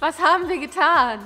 Was haben wir getan?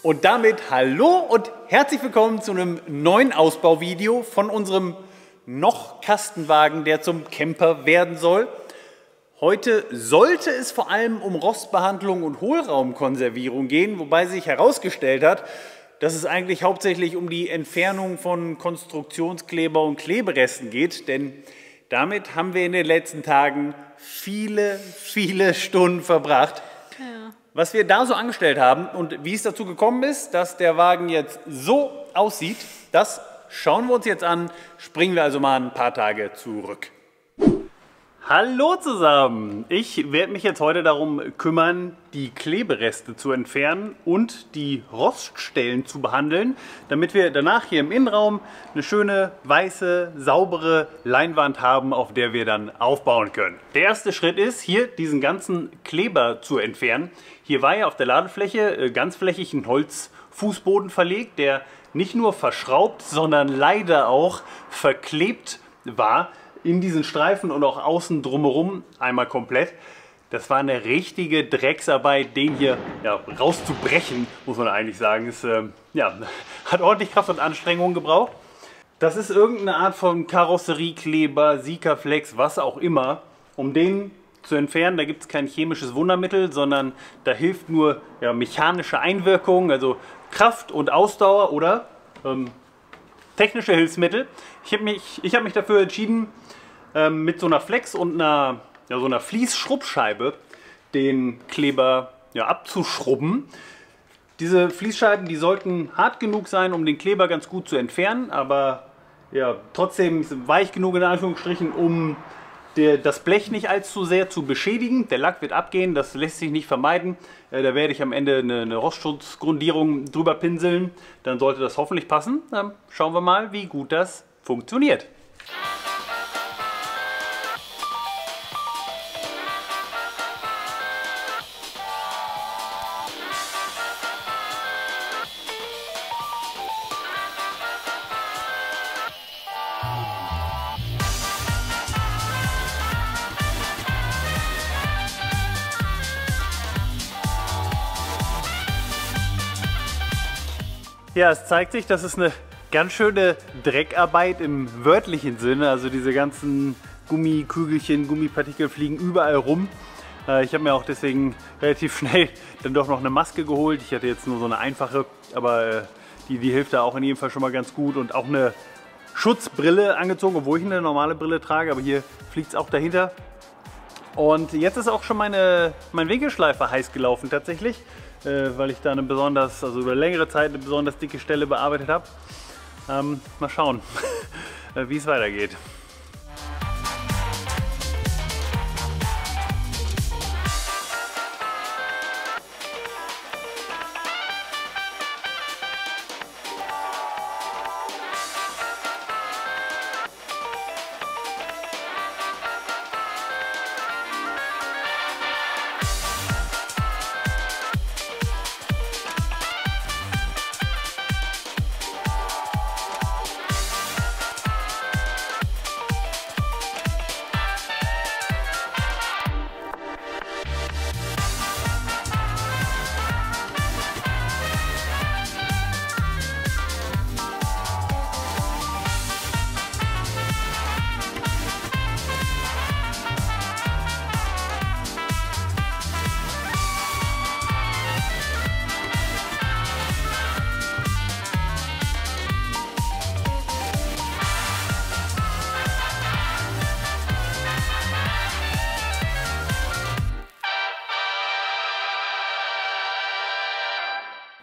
Und damit hallo und herzlich willkommen zu einem neuen Ausbauvideo von unserem Noch-Kastenwagen, der zum Camper werden soll. Heute sollte es vor allem um Rostbehandlung und Hohlraumkonservierung gehen, wobei sich herausgestellt hat, dass es eigentlich hauptsächlich um die Entfernung von Konstruktionskleber und Kleberesten geht, denn damit haben wir in den letzten Tagen viele Stunden verbracht. Ja. Was wir da so angestellt haben und wie es dazu gekommen ist, dass der Wagen jetzt so aussieht, das schauen wir uns jetzt an. Springen wir also mal ein paar Tage zurück. Hallo zusammen! Ich werde mich jetzt heute darum kümmern, die Klebereste zu entfernen und die Roststellen zu behandeln, damit wir danach hier im Innenraum eine schöne, weiße, saubere Leinwand haben, auf der wir dann aufbauen können. Der erste Schritt ist, hier diesen ganzen Kleber zu entfernen. Hier war ja auf der Ladefläche ganzflächig ein Holzfußboden verlegt, der nicht nur verschraubt, sondern leider auch verklebt war. In diesen Streifen und auch außen drumherum einmal komplett. Das war eine richtige Drecksarbeit, den hier rauszubrechen, muss man eigentlich sagen. Es hat ordentlich Kraft und Anstrengung gebraucht. Das ist irgendeine Art von Karosseriekleber, Sikaflex, was auch immer. Um den zu entfernen, da gibt es kein chemisches Wundermittel, sondern da hilft nur mechanische Einwirkung, also Kraft und Ausdauer oder technische Hilfsmittel. Ich hab mich dafür entschieden, mit so einer Flex und so einer Fließschrubbscheibe den Kleber abzuschrubben. Diese Fließscheiben, die sollten hart genug sein, um den Kleber ganz gut zu entfernen, aber trotzdem weich genug in Anführungsstrichen, um das Blech nicht allzu sehr zu beschädigen. Der Lack wird abgehen, das lässt sich nicht vermeiden. Da werde ich am Ende eine Rostschutzgrundierung drüber pinseln. Dann sollte das hoffentlich passen. Dann schauen wir mal, wie gut das funktioniert. Ja, es zeigt sich, das ist eine ganz schöne Dreckarbeit im wörtlichen Sinne. Also diese ganzen Gummikügelchen, Gummipartikel fliegen überall rum. Ich habe mir auch deswegen relativ schnell dann doch noch eine Maske geholt. Ich hatte jetzt nur so eine einfache, aber die hilft da auch in jedem Fall schon mal ganz gut. Und auch eine Schutzbrille angezogen, obwohl ich eine normale Brille trage, aber hier fliegt es auch dahinter. Und jetzt ist auch schon mein Winkelschleifer heiß gelaufen tatsächlich. Weil ich da über längere Zeit eine besonders dicke Stelle bearbeitet habe. Mal schauen, wie es weitergeht.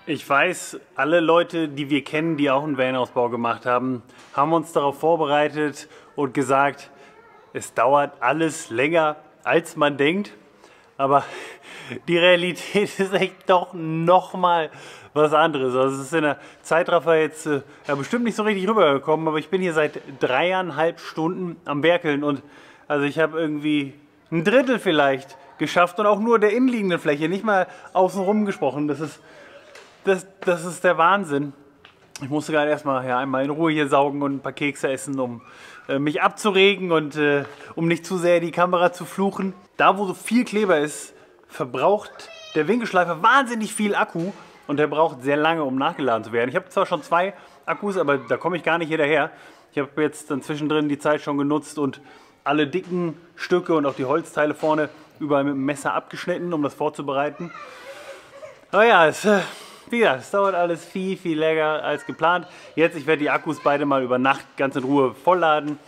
Ich weiß, alle Leute, die wir kennen, die auch einen Van-Ausbau gemacht haben, haben uns darauf vorbereitet und gesagt, es dauert alles länger, als man denkt. Aber die Realität ist echt doch nochmal was anderes. Also es ist in der Zeitraffer jetzt ja, bestimmt nicht so richtig rübergekommen, aber ich bin hier seit 3,5 Stunden am Werkeln und also ich habe irgendwie ein Drittel vielleicht geschafft und auch nur der innenliegenden Fläche, nicht mal außenrum gesprochen. Das ist der Wahnsinn. Ich musste gerade erstmal ja, einmal in Ruhe hier saugen und ein paar Kekse essen, um mich abzuregen und um nicht zu sehr die Kamera zu fluchen. Da, wo so viel Kleber ist, verbraucht der Winkelschleifer wahnsinnig viel Akku und der braucht sehr lange, um nachgeladen zu werden. Ich habe zwar schon 2 Akkus, aber da komme ich gar nicht hinterher. Ich habe jetzt dann zwischendrin die Zeit schon genutzt und alle dicken Stücke und auch die Holzteile vorne überall mit dem Messer abgeschnitten, um das vorzubereiten. Aber ja, wie gesagt, es dauert alles viel, viel länger als geplant. Jetzt, ich werde die Akkus beide mal über Nacht ganz in Ruhe vollladen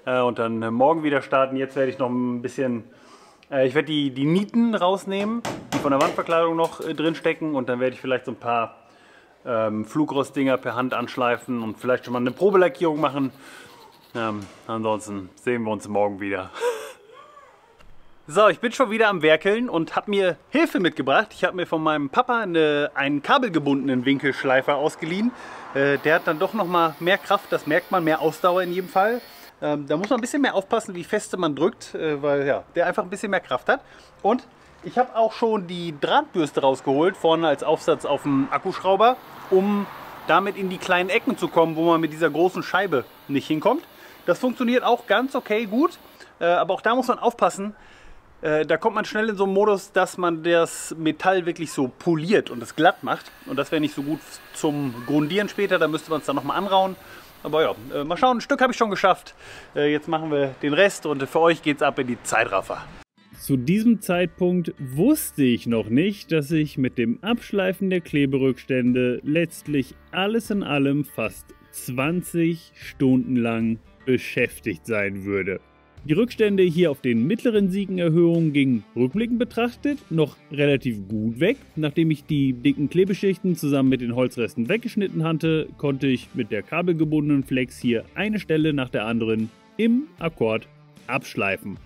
und dann morgen wieder starten. Jetzt werde ich noch ein bisschen, ich werde die Nieten rausnehmen, die von der Wandverkleidung noch drin stecken und dann werde ich vielleicht so ein paar Flugrostdinger per Hand anschleifen und vielleicht schon mal eine Probelackierung machen. Ansonsten sehen wir uns morgen wieder. So, ich bin schon wieder am Werkeln und habe mir Hilfe mitgebracht. Ich habe mir von meinem Papa einen kabelgebundenen Winkelschleifer ausgeliehen. Der hat dann doch noch mal mehr Kraft, das merkt man, mehr Ausdauer in jedem Fall. Da muss man ein bisschen mehr aufpassen, wie feste man drückt, weil ja, der einfach ein bisschen mehr Kraft hat. Und ich habe auch schon die Drahtbürste rausgeholt, vorne als Aufsatz auf dem Akkuschrauber, um damit in die kleinen Ecken zu kommen, wo man mit dieser großen Scheibe nicht hinkommt. Das funktioniert auch ganz okay gut, aber auch da muss man aufpassen. Da kommt man schnell in so einen Modus, dass man das Metall wirklich so poliert und es glatt macht. Und das wäre nicht so gut zum Grundieren später, da müsste man es dann nochmal anrauen. Aber ja, mal schauen, ein Stück habe ich schon geschafft. Jetzt machen wir den Rest und für euch geht es ab in die Zeitraffer. Zu diesem Zeitpunkt wusste ich noch nicht, dass ich mit dem Abschleifen der Kleberückstände letztlich alles in allem fast 20 Stunden lang beschäftigt sein würde. Die Rückstände hier auf den mittleren Siegenerhöhungen gingen rückblickend betrachtet noch relativ gut weg. Nachdem ich die dicken Klebeschichten zusammen mit den Holzresten weggeschnitten hatte, konnte ich mit der kabelgebundenen Flex hier eine Stelle nach der anderen im Akkord abschleifen.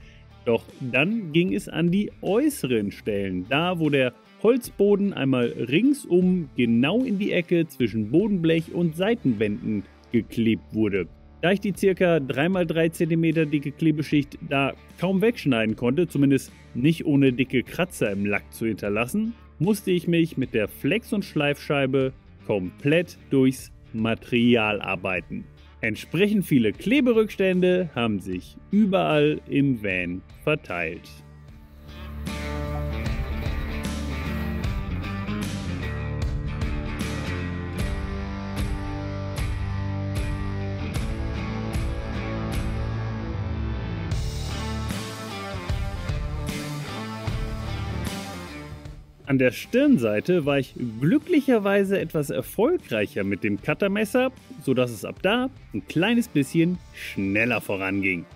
Doch dann ging es an die äußeren Stellen, da wo der Holzboden einmal ringsum genau in die Ecke zwischen Bodenblech und Seitenwänden geklebt wurde. Da ich die ca. 3×3 cm dicke Klebeschicht da kaum wegschneiden konnte, zumindest nicht ohne dicke Kratzer im Lack zu hinterlassen, musste ich mich mit der Flex- und Schleifscheibe komplett durchs Material arbeiten. Entsprechend viele Kleberückstände haben sich überall im Van verteilt. An der Stirnseite war ich glücklicherweise etwas erfolgreicher mit dem Cuttermesser, sodass es ab da ein kleines bisschen schneller voranging.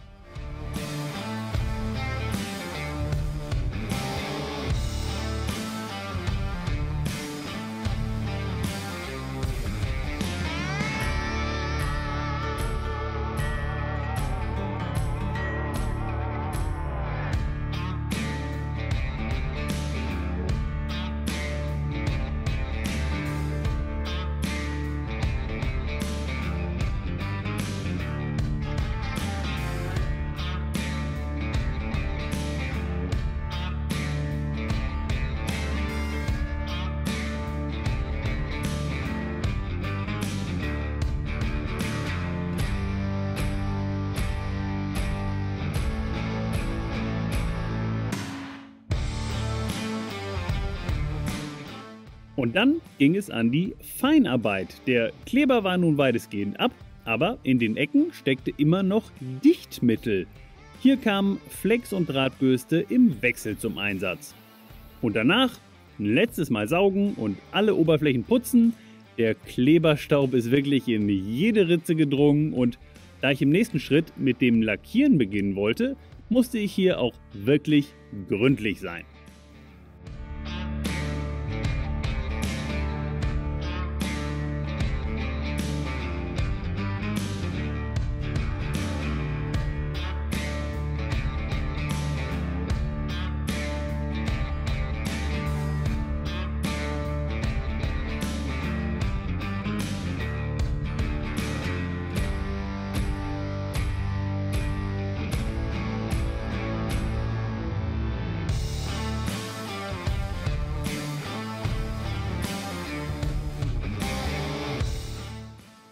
Und dann ging es an die Feinarbeit. Der Kleber war nun weitestgehend ab, aber in den Ecken steckte immer noch Dichtmittel. Hier kamen Flex und Drahtbürste im Wechsel zum Einsatz. Und danach ein letztes Mal saugen und alle Oberflächen putzen. Der Kleberstaub ist wirklich in jede Ritze gedrungen und da ich im nächsten Schritt mit dem Lackieren beginnen wollte, musste ich hier auch wirklich gründlich sein.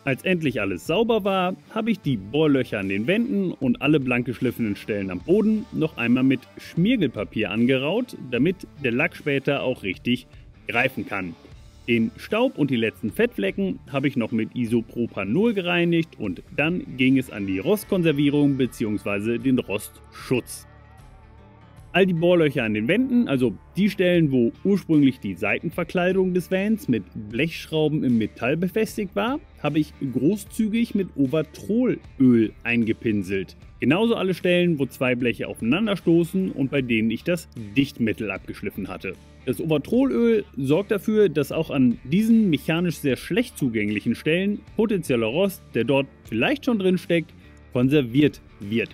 Als endlich alles sauber war, habe ich die Bohrlöcher an den Wänden und alle blank geschliffenen Stellen am Boden noch einmal mit Schmirgelpapier angeraut, damit der Lack später auch richtig greifen kann. Den Staub und die letzten Fettflecken habe ich noch mit Isopropanol gereinigt und dann ging es an die Rostkonservierung bzw. den Rostschutz. All die Bohrlöcher an den Wänden, also die Stellen, wo ursprünglich die Seitenverkleidung des Vans mit Blechschrauben im Metall befestigt war, habe ich großzügig mit Ovatrolöl eingepinselt. Genauso alle Stellen, wo zwei Bleche aufeinanderstoßen und bei denen ich das Dichtmittel abgeschliffen hatte. Das Ovatrolöl sorgt dafür, dass auch an diesen mechanisch sehr schlecht zugänglichen Stellen potenzieller Rost, der dort vielleicht schon drin steckt, konserviert wird.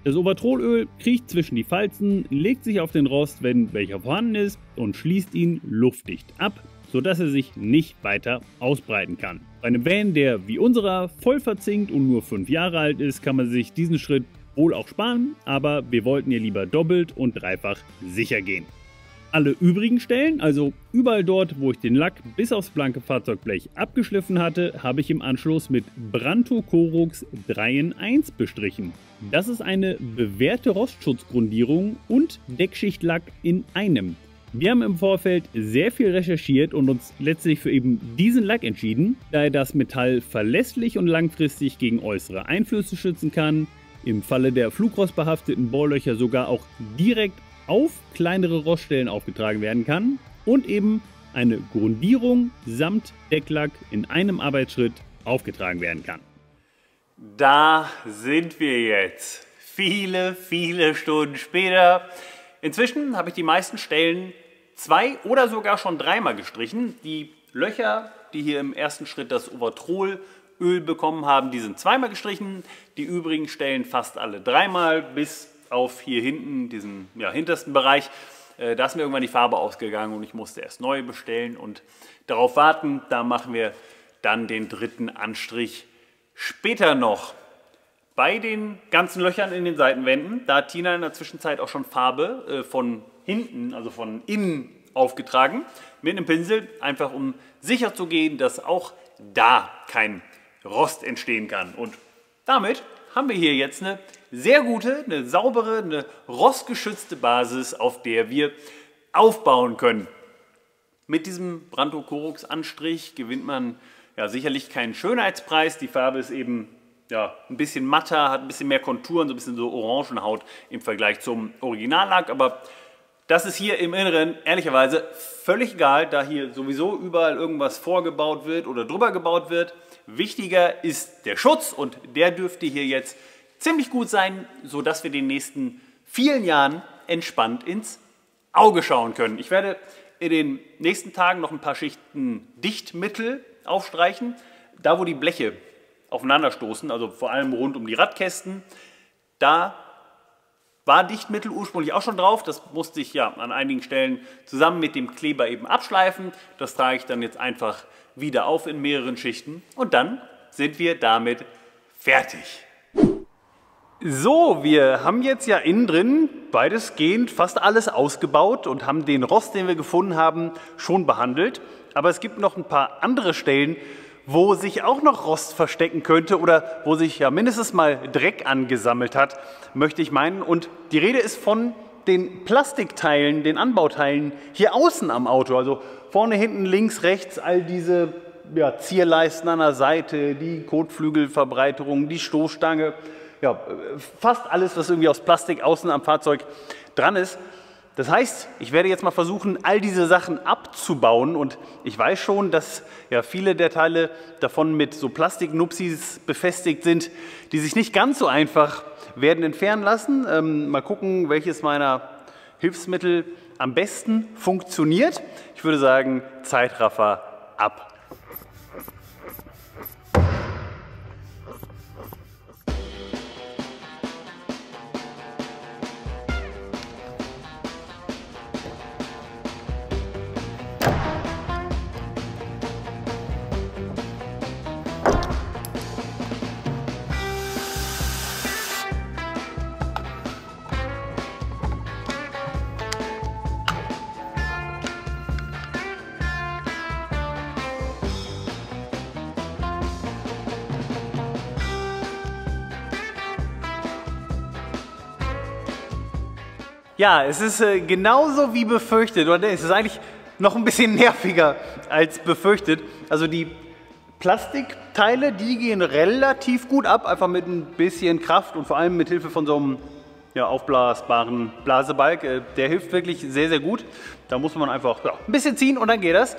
Das Ovatrolöl kriecht zwischen die Falzen, legt sich auf den Rost, wenn welcher vorhanden ist, und schließt ihn luftdicht ab, sodass er sich nicht weiter ausbreiten kann. Bei einem Van, der wie unserer voll verzinkt und nur 5 Jahre alt ist, kann man sich diesen Schritt wohl auch sparen, aber wir wollten hier lieber doppelt und dreifach sicher gehen. Alle übrigen Stellen, also überall dort, wo ich den Lack bis aufs blanke Fahrzeugblech abgeschliffen hatte, habe ich im Anschluss mit Branto Corux 3 in 1 bestrichen. Das ist eine bewährte Rostschutzgrundierung und Deckschichtlack in einem. Wir haben im Vorfeld sehr viel recherchiert und uns letztlich für eben diesen Lack entschieden, da er das Metall verlässlich und langfristig gegen äußere Einflüsse schützen kann, im Falle der flugrostbehafteten Bohrlöcher sogar auch direkt auf kleinere Roststellen aufgetragen werden kann und eben eine Grundierung samt Decklack in einem Arbeitsschritt aufgetragen werden kann. Da sind wir jetzt. Viele Stunden später. Inzwischen habe ich die meisten Stellen 2 oder sogar schon 3-mal gestrichen. Die Löcher, die hier im ersten Schritt das Ovatrolöl bekommen haben, die sind 2-mal gestrichen. Die übrigen Stellen fast alle 3-mal, bis auf hier hinten, diesen hintersten Bereich. Da ist mir irgendwann die Farbe ausgegangen und ich musste erst neue bestellen und darauf warten. Da machen wir dann den 3. Anstrich später noch. Bei den ganzen Löchern in den Seitenwänden, da hat Tina in der Zwischenzeit auch schon Farbe von hinten, also von innen aufgetragen, mit einem Pinsel, einfach um sicher zu gehen, dass auch da kein Rost entstehen kann. Und damit haben wir hier jetzt eine sehr gute, eine saubere, eine rostgeschützte Basis, auf der wir aufbauen können. Mit diesem Branto Corux Anstrich gewinnt man sicherlich keinen Schönheitspreis. Die Farbe ist eben ein bisschen matter, hat ein bisschen mehr Konturen, so ein bisschen so Orangenhaut im Vergleich zum Originallack. Aber das ist hier im Inneren ehrlicherweise völlig egal, da hier sowieso überall irgendwas vorgebaut wird oder drüber gebaut wird. Wichtiger ist der Schutz und der dürfte hier jetzt ziemlich gut sein, sodass wir den nächsten vielen Jahren entspannt ins Auge schauen können. Ich werde in den nächsten Tagen noch ein paar Schichten Dichtmittel aufstreichen, da wo die Bleche aufeinanderstoßen, also vor allem rund um die Radkästen. Da war Dichtmittel ursprünglich auch schon drauf, das musste ich an einigen Stellen zusammen mit dem Kleber eben abschleifen. Das trage ich dann jetzt einfach wieder auf in mehreren Schichten und dann sind wir damit fertig. So, wir haben jetzt innen drin weitestgehend fast alles ausgebaut und haben den Rost, den wir gefunden haben, schon behandelt. Aber es gibt noch ein paar andere Stellen, wo sich auch noch Rost verstecken könnte oder wo sich mindestens mal Dreck angesammelt hat, möchte ich meinen. Und die Rede ist von den Plastikteilen, den Anbauteilen hier außen am Auto. Also vorne, hinten, links, rechts, all diese Zierleisten an der Seite, die Kotflügelverbreiterung, die Stoßstange. Fast alles, was irgendwie aus Plastik außen am Fahrzeug dran ist. Das heißt, ich werde jetzt mal versuchen, all diese Sachen abzubauen und ich weiß schon, dass viele der Teile davon mit so Plastiknupsis befestigt sind, die sich nicht ganz so einfach werden entfernen lassen. Mal gucken, welches meiner Hilfsmittel am besten funktioniert. Ich würde sagen, Zeitraffer ab. Ja, es ist genauso wie befürchtet. Oder es ist eigentlich noch ein bisschen nerviger als befürchtet. Also die Plastikteile, die gehen relativ gut ab, einfach mit ein bisschen Kraft und vor allem mit Hilfe von so einem aufblasbaren Blasebalg. Der hilft wirklich sehr, sehr gut. Da muss man einfach ein bisschen ziehen und dann geht das.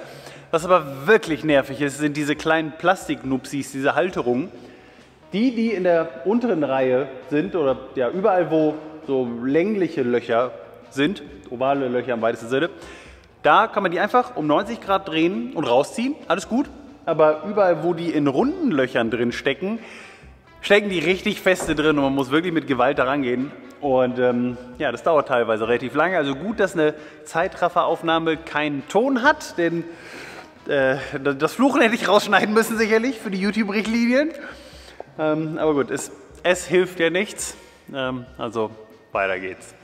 Was aber wirklich nervig ist, sind diese kleinen Plastiknupsis, diese Halterungen. Die in der unteren Reihe sind oder ja, überall, wo so längliche Löcher sind, ovale Löcher im weitesten Sinne, da kann man die einfach um 90 Grad drehen und rausziehen, alles gut. Aber überall, wo die in runden Löchern drin stecken, stecken die richtig feste drin und man muss wirklich mit Gewalt da rangehen. Und ja, das dauert teilweise relativ lange. Also gut, dass eine Zeitrafferaufnahme keinen Ton hat, denn das Fluchen hätte ich rausschneiden müssen sicherlich für die YouTube-Richtlinien. Aber gut, es hilft ja nichts. Also weiter geht's.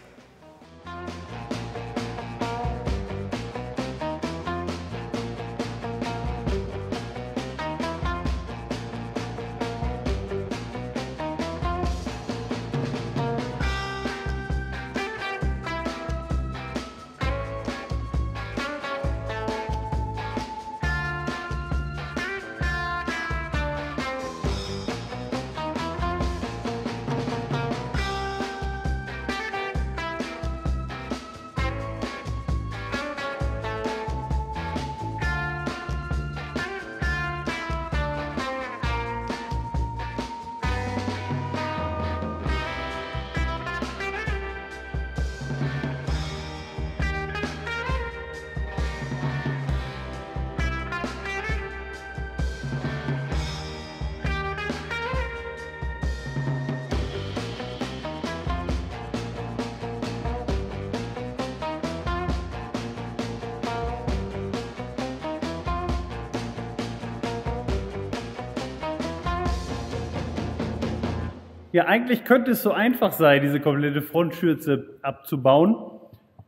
Ja, eigentlich könnte es so einfach sein, diese komplette Frontschürze abzubauen,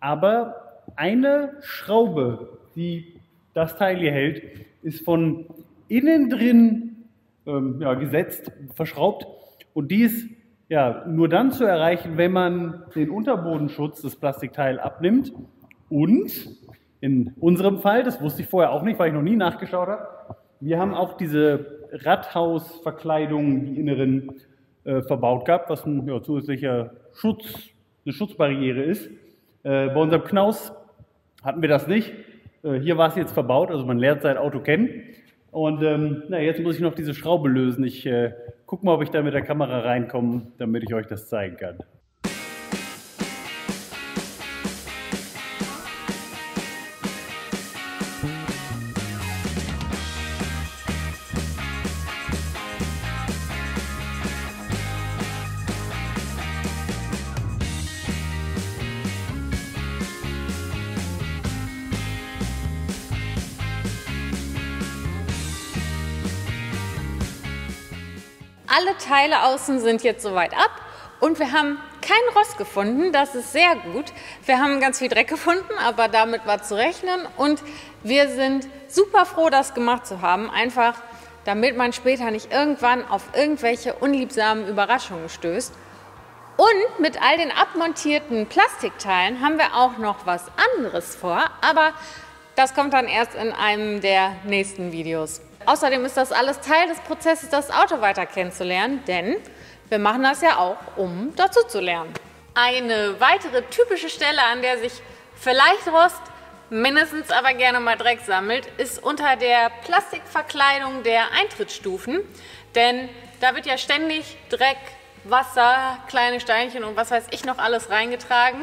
aber eine Schraube, die das Teil hier hält, ist von innen drin gesetzt, verschraubt und die ist ja nur dann zu erreichen, wenn man den Unterbodenschutz des Plastikteils abnimmt und in unserem Fall, das wusste ich vorher auch nicht, weil ich noch nie nachgeschaut habe, wir haben auch diese Radhausverkleidung, die inneren verbaut gehabt, was ein zusätzlicher eine Schutzbarriere ist. Bei unserem Knaus hatten wir das nicht. Hier war es jetzt verbaut, also man lernt sein Auto kennen. Und jetzt muss ich noch diese Schraube lösen. Ich gucke mal, ob ich da mit der Kamera reinkomme, damit ich euch das zeigen kann. Alle Teile außen sind jetzt soweit ab und wir haben kein Rost gefunden, das ist sehr gut. Wir haben ganz viel Dreck gefunden, aber damit war zu rechnen und wir sind super froh, das gemacht zu haben, einfach damit man später nicht irgendwann auf irgendwelche unliebsamen Überraschungen stößt. Und mit all den abmontierten Plastikteilen haben wir auch noch was anderes vor, aber das kommt dann erst in einem der nächsten Videos. Außerdem ist das alles Teil des Prozesses, das Auto weiter kennenzulernen, denn wir machen das ja auch, um dazu zu lernen. Eine weitere typische Stelle, an der sich vielleicht Rost, mindestens aber gerne mal Dreck sammelt, ist unter der Plastikverkleidung der Eintrittsstufen, denn da wird ja ständig Dreck, Wasser, kleine Steinchen und was weiß ich noch alles reingetragen.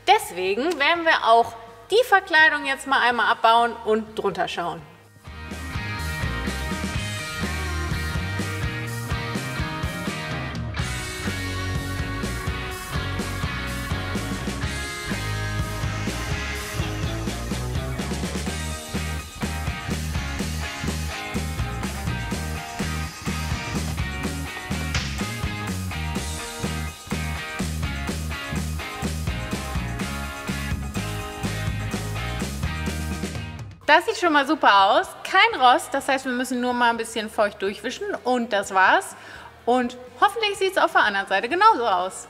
Deswegen werden wir auch die Verkleidung jetzt mal einmal abbauen und drunter schauen. Das sieht schon mal super aus. Kein Rost, das heißt, wir müssen nur mal ein bisschen feucht durchwischen und das war's. Und hoffentlich sieht es auf der anderen Seite genauso aus.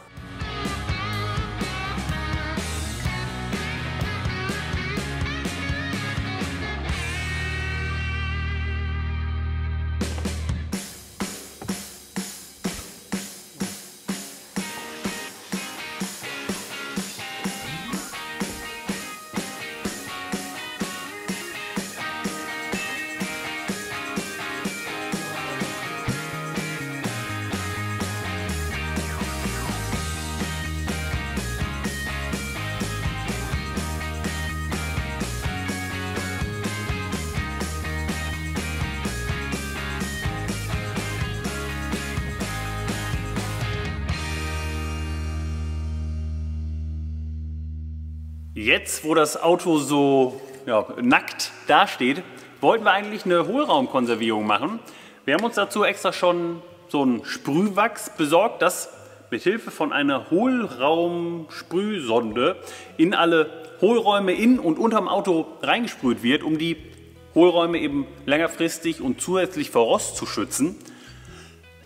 Jetzt, wo das Auto so nackt dasteht, wollten wir eigentlich eine Hohlraumkonservierung machen. Wir haben uns dazu extra schon so ein Sprühwachs besorgt, das mit Hilfe von einer Hohlraumsprühsonde in alle Hohlräume in und unterm Auto reingesprüht wird, um die Hohlräume eben längerfristig und zusätzlich vor Rost zu schützen.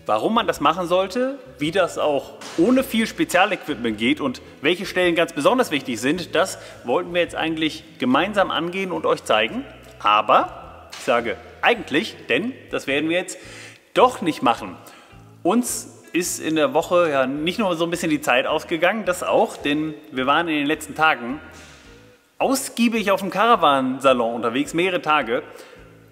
Warum man das machen sollte, wie das auch ohne viel Spezialequipment geht und welche Stellen ganz besonders wichtig sind, das wollten wir jetzt eigentlich gemeinsam angehen und euch zeigen. Aber ich sage eigentlich, denn das werden wir jetzt doch nicht machen. Uns ist in der Woche ja nicht nur so ein bisschen die Zeit ausgegangen, das auch, denn wir waren in den letzten Tagen ausgiebig auf dem Caravan-Salon unterwegs, mehrere Tage.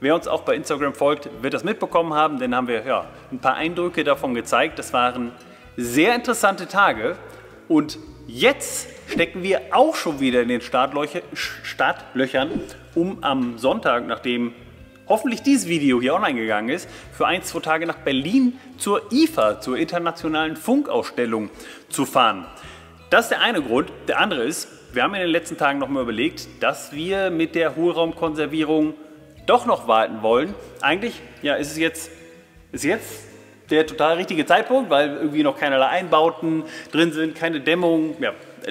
Wer uns auch bei Instagram folgt, wird das mitbekommen haben, denn haben wir ein paar Eindrücke davon gezeigt. Das waren sehr interessante Tage und jetzt stecken wir auch schon wieder in den Startlöchern, um am Sonntag, nachdem hoffentlich dieses Video hier online gegangen ist, für 1-2 Tage nach Berlin zur IFA, zur Internationalen Funkausstellung, zu fahren. Das ist der eine Grund. Der andere ist, wir haben in den letzten Tagen noch mal überlegt, dass wir mit der Hohlraumkonservierung doch noch warten wollen. Eigentlich ist jetzt der total richtige Zeitpunkt, weil irgendwie noch keinerlei Einbauten drin sind, keine Dämmung,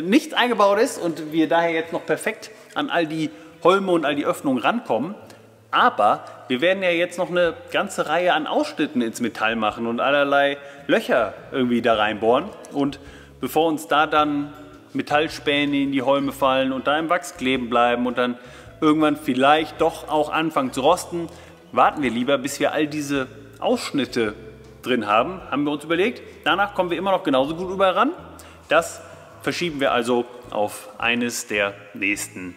nichts eingebaut ist und wir daher jetzt noch perfekt an all die Holme und all die Öffnungen rankommen. Aber wir werden ja jetzt noch eine ganze Reihe an Ausschnitten ins Metall machen und allerlei Löcher irgendwie da reinbohren. Und bevor uns da dann Metallspäne in die Holme fallen und da im Wachs kleben bleiben und dann irgendwann vielleicht doch auch anfangen zu rosten, warten wir lieber, bis wir all diese Ausschnitte drin haben, haben wir uns überlegt. Danach kommen wir immer noch genauso gut überall ran. Das verschieben wir also auf eines der nächsten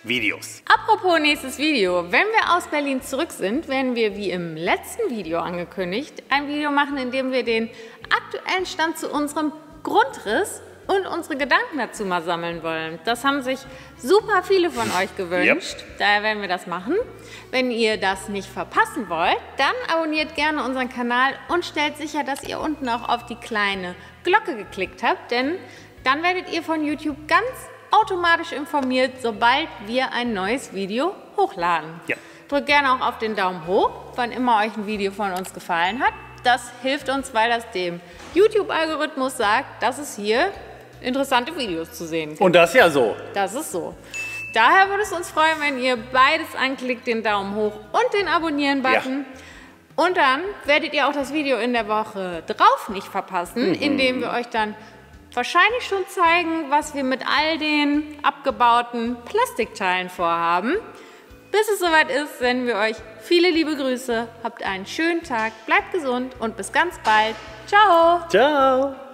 Videos. Apropos nächstes Video. Wenn wir aus Berlin zurück sind, werden wir, wie im letzten Video angekündigt, ein Video machen, in dem wir den aktuellen Stand zu unserem Grundriss und unsere Gedanken dazu mal sammeln wollen. Das haben sich super viele von euch gewünscht. Yep. Daher werden wir das machen. Wenn ihr das nicht verpassen wollt, dann abonniert gerne unseren Kanal und stellt sicher, dass ihr unten auch auf die kleine Glocke geklickt habt, denn dann werdet ihr von YouTube ganz automatisch informiert, sobald wir ein neues Video hochladen. Ja. Drückt gerne auch auf den Daumen hoch, wann immer euch ein Video von uns gefallen hat. Das hilft uns, weil das dem YouTube-Algorithmus sagt, dass es hier interessante Videos zu sehen gibt. Und das ist ja so. Das ist so. Daher würde es uns freuen, wenn ihr beides anklickt, den Daumen hoch und den Abonnieren-Button. Ja. Und dann werdet ihr auch das Video in der Woche drauf nicht verpassen, indem wir euch dann wahrscheinlich schon zeigen, was wir mit all den abgebauten Plastikteilen vorhaben. Bis es soweit ist, senden wir euch viele liebe Grüße. Habt einen schönen Tag, bleibt gesund und bis ganz bald. Ciao. Ciao.